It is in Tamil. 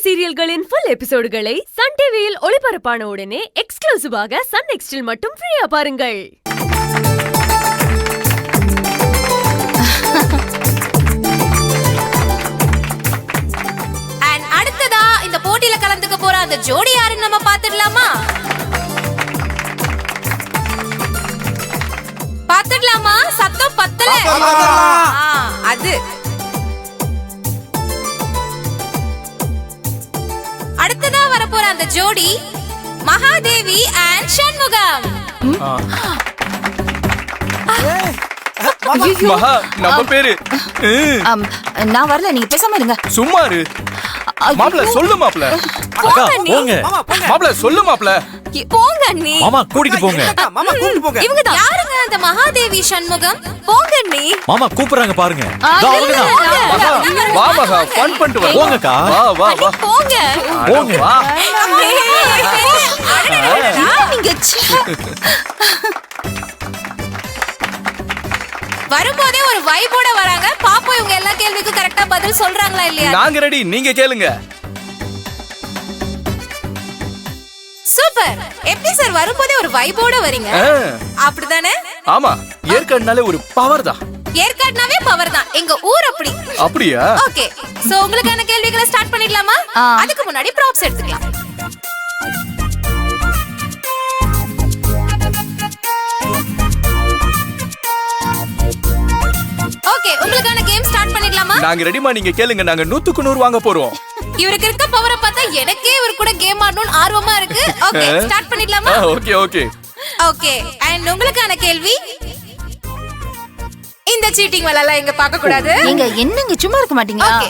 சீரியல்களின் ஃபுல் எபிசோடுகளை சன் டிவியில் ஒளிபரப்பான உடனே எக்ஸ்க்ளூசிவாக சன் நெக்ஸ்டில் மட்டும் ஃப்ரீயா பாருங்கள். அடுத்ததா இந்த போட்டியில கலந்துக்க போற அந்த ஜோடி யாருன்னு நம்ம பாத்துடலாமா? சத்தம் பத்தல. அது அடுத்ததா வரப்போற அந்த ஜோடி மகாதேவி அண்ட் சண்முகம். மகா நம்ம பேரு. நான் வரல, நீங்க பேசாம இருங்க. சும்மா இரு. மாப்ள சொல்லு மாப்ள. போங்க மாப்ள சொல்லு மாப்ள. போங்க அண்ணி. மாமா கூட்டிட்டு போங்க. மாமா கூட்டிட்டு போங்க. இவங்க தான் யாருங்க அந்த மகாதேவி சண்முகம்? போங்க அண்ணி. மாமா கூப்பிடுறாங்க பாருங்க. வா மகா ஃபன் பண்ணிட்டு வா. போங்கக்கா. வா வா வா. போங்க போங்க. வா. நீங்க வரும்போதே ஒரு வைபோட வராங்க. பாப்போம் இவங்க எல்லா கேள்விக்கும் கரெக்ட்டா பதில் சொல்றாங்களா இல்லையா? நாங்க ரெடி, நீங்க கேளுங்க. சூப்பர். எப்படி சார் வரும்போதே ஒரு வைபோட வரீங்க? அப்படிதானே? ஆமா, ஏற்காடுனாலே ஒரு பவர் தான். ஏற்காடுனாவே பவர் தான். எங்க ஊர் அப்படி. அப்படியா? ஓகே. சோ உங்களுக்கான கேள்விகளை ஸ்டார்ட் பண்ணிடலாமா? அதுக்கு முன்னாடி ப்ராப்ஸ் எடுத்துக்கலாம். ஓகே, உங்களுக்கான கேம் ஸ்டார்ட் பண்ணிடலாமா? நாங்க ரெடிமா, நீங்க கேளுங்க. நாங்க 100க்கு 100 வாங்க போறோம். இவருக்கு இருக்க பவரை பார்த்தா எனக்கே இவர் கூட கேம் ஆடணும்னு ஆர்வமா இருக்கு. ஓகே, ஸ்டார்ட் பண்ணிடலாமா? Okay okay okay. அண்ட் உங்களுக்கான கேள்வி, இந்த சீட்டிங் வேலைலாம் இங்க பார்க்க கூடாது. நீங்க என்னங்க சும்மா இருக்க மாட்டீங்களா? ஓகே,